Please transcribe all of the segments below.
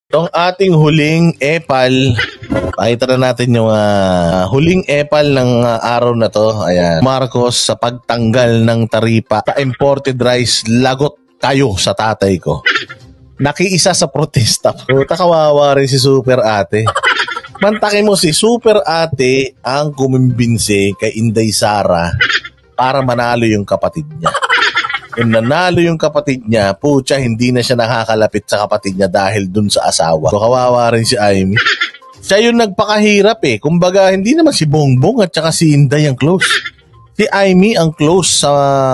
Itong ating huling epal, pakita na natin yung huling epal ng araw na to. Ayan. Marcos sa pagtanggal ng taripa sa imported rice, lagot kayo sa tatay ko. Nakiisa sa protesta. Puta, kawawa rin si Super Ate. Mantakin mo si Super Ate ang kumimbinse kay Inday Sara para manalo yung kapatid niya. Kung nanalo yung kapatid niya, putya, hindi na siya nakakalapit sa kapatid niya dahil dun sa asawa. So, kawawa rin si Amy. Siya yung nagpakahirap eh. Kumbaga, hindi naman si Bongbong at saka si Inday ang close. Si Amy ang close sa,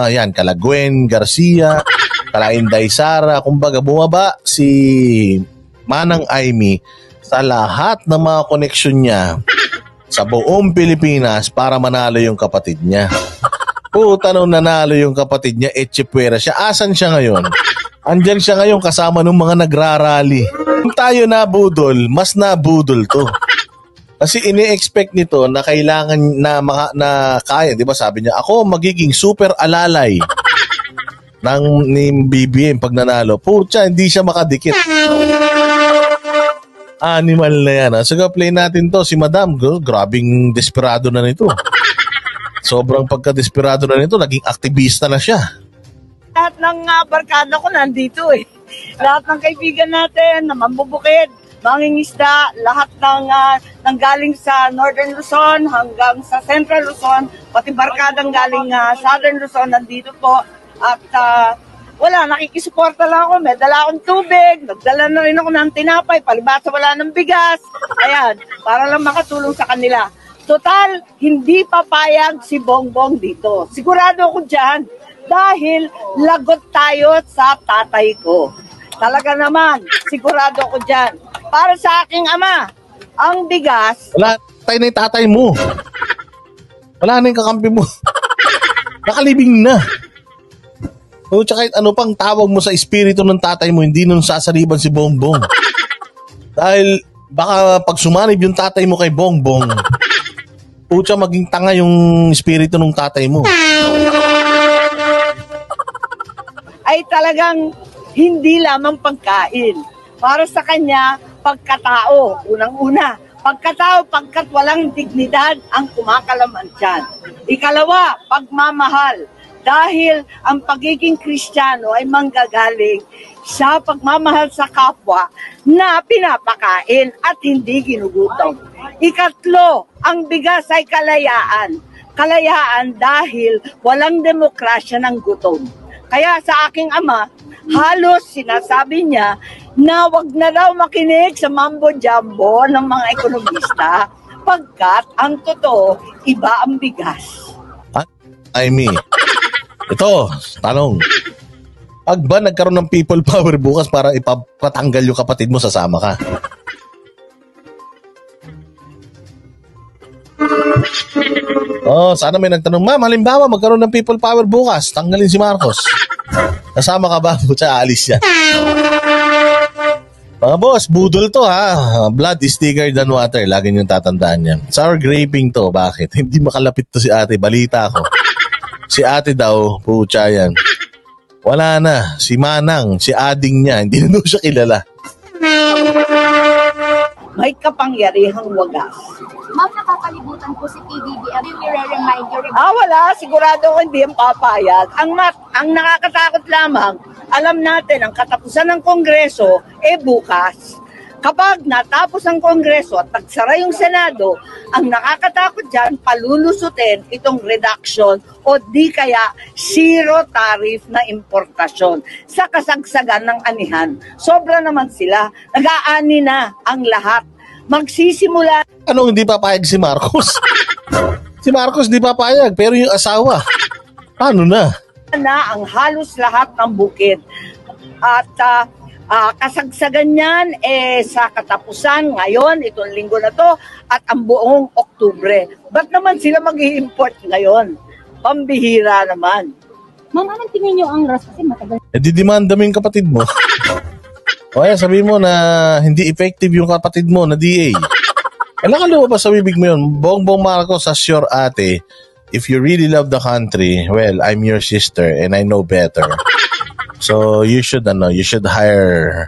yan, kala Gwen Garcia, kala Inday Sara. Kumbaga, bumaba si Manang Amy sa lahat ng mga koneksyon niya sa buong Pilipinas para manalo yung kapatid niya. Puta, nung nanalo yung kapatid niya, etchipwera siya. Asan siya ngayon? Andyan siya ngayon kasama ng mga nagrarally. Kung tayo nabudol, mas nabudol to. Kasi ini-expect nito na kailangan na kaya, di ba sabi niya, ako magiging super alalay ni BBM pag nanalo. Pucha, hindi siya makadikit. Animal na yan. So, play natin to. Si Madam, grabing desperado na nito. Sobrang pagka-desperado na nito, naging aktivista na siya. Lahat ng barkada ko nandito eh. Lahat ng kaibigan natin na mambubukid, mangingisda, lahat ng galing sa Northern Luzon hanggang sa Central Luzon, pati barkadang galing Southern Luzon nandito po. At wala, nakikisuporta lang ako. May dala akong tubig, nagdala na rin ako ng tinapay, palibasa wala ng bigas. Ayan, para lang makatulong sa kanila. Total, hindi papayag si Bongbong dito. Sigurado ako dyan dahil lagot tayo sa tatay ko. Talaga naman, sigurado ako dyan. Para sa aking ama, ang bigas... Wala tayo na yung tatay mo. Wala na yung kakampi mo. Nakalibing na. O tsaka ano pang tawag mo sa espiritu ng tatay mo, hindi nun sasaliban si Bongbong. Dahil baka pag sumanib yung tatay mo kay Bongbong, pucha, maging tanga yung espiritu ng tatay mo. Ay talagang hindi lamang pagkain. Para sa kanya, pagkatao. Unang-una, pagkatao pagkat walang dignidad ang kumakalaman dyan. Ikalawa, pagmamahal. Dahil ang pagiging Kristiyano ay manggagaling sa pagmamahal sa kapwa na pinapakain at hindi ginugutom. Ikatlo, ang bigas ay kalayaan. Kalayaan dahil walang demokrasya ng gutom. Kaya sa aking ama, halos sinasabi niya na wag na daw makinig sa mambo-jambo ng mga ekonomista pagkat ang totoo, iba ang bigas. Ito, tanong. Pag ba nagkaroon ng people power bukas para ipapatanggal yung kapatid mo, sasama ka? Sana may nagtanong, ma'am, halimbawa magkaroon ng people power bukas, tanggalin si Marcos. Kasama ka ba? Pucha, alis yan. Mga boss, budol to ha. Blood is thicker than water. Lagi niyong tatandaan yan. Sour graping to. Bakit? Hindi makalapit to si ate. Balita ko. Si ate daw, pucha yan. Wala na. Si Manang, si ading niya, hindi na siya kilala. May kapangyarihang wagas. Ma'am, nakakalibutan po si PBBM. I-remind you. Wala. Sigurado ko hindi ang papayag. Ang nakakatakot lamang, alam natin, ang katapusan ng Kongreso, bukas. Kapag natapos ang Kongreso at nagsara yung Senado, ang nakakatakot dyan, palulusutin itong reduction o di kaya zero tariff na importasyon sa kasagsagan ng anihan. Sobra naman sila. Nag-aani na ang lahat. Magsisimula. Ano hindi papayag si Marcos? Si Marcos di papayag, pero yung asawa, paano na? Na ang halos lahat ng bukid. At kasagsagan niyan sa katapusan ngayon, itong linggo na to, at ang buong Oktubre. Ba't naman sila mag-i-import ngayon? Pambihira naman. Ma'am, anong tingin niyo ang RAS kasi matagal? Didimanda mo yung kapatid mo. O kaya sabihin mo na hindi effective yung kapatid mo na DA. Kailangan lumabas sa bibig mo yun. Bongbong Marcos as your ate, if you really love the country, well, I'm your sister and I know better. So you should hire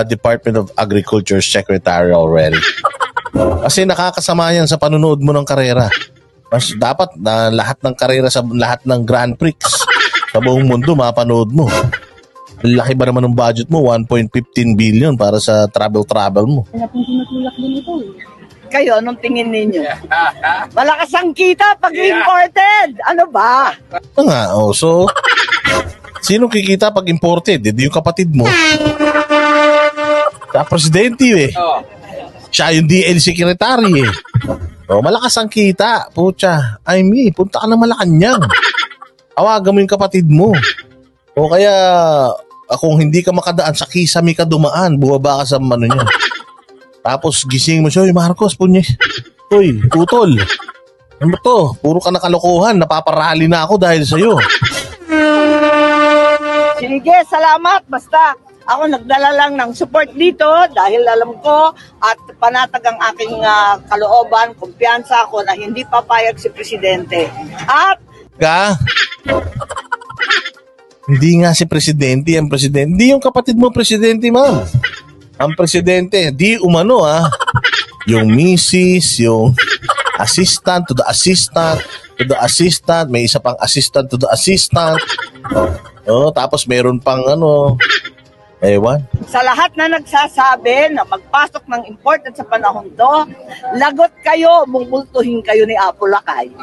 Department of Agriculture Secretary already. Kasi nakakasama yan sa panunood mo ng karera. Mas dapat na lahat ng karera sa lahat ng Grand Prix sa buong mundo mapanood mo. Laki ba naman ng budget mo? 1.15 billion para sa travel mo. Kayo, anong tingin ninyo? Malakas ang kita pag imported. Ano ba? So, sino kikita pag imported? Hindi yung kapatid mo. Sa presidente eh. Siya yung DL secretary eh. Malakas ang kita. Pucha, punta ka na Malacanang. Awagan mo yung kapatid mo. O kaya, kung hindi ka makadaan sa Kisame ka dumaan, buwaba ka sa niya. Tapos gising mo siya, Marcos, punye. Uy, utol. Ano to? Puro ka nakalokohan. Napaparali na ako dahil sa'yo. Sige, salamat. Basta ako nagdala lang ng support dito dahil alam ko at panatag ang aking kalooban, kumpiyansa ako na hindi papayag si Presidente. At hindi nga si Presidente, ang Presidente. Hindi yung kapatid mo Presidente, ma'am. Ang Presidente, di umano yung Mrs., yung assistant to the assistant, to the assistant, may isa pang assistant to the assistant. Tapos meron pang ewan. Sa lahat na nagsasabi na magpasok ng imported sa panahon to, lagot kayo, mumultuhin kayo ni Apo Lakay.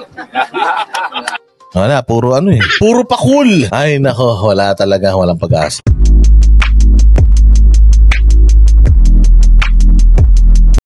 Wala, puro puro pakul. Ay nako, wala talaga, walang pag-asa.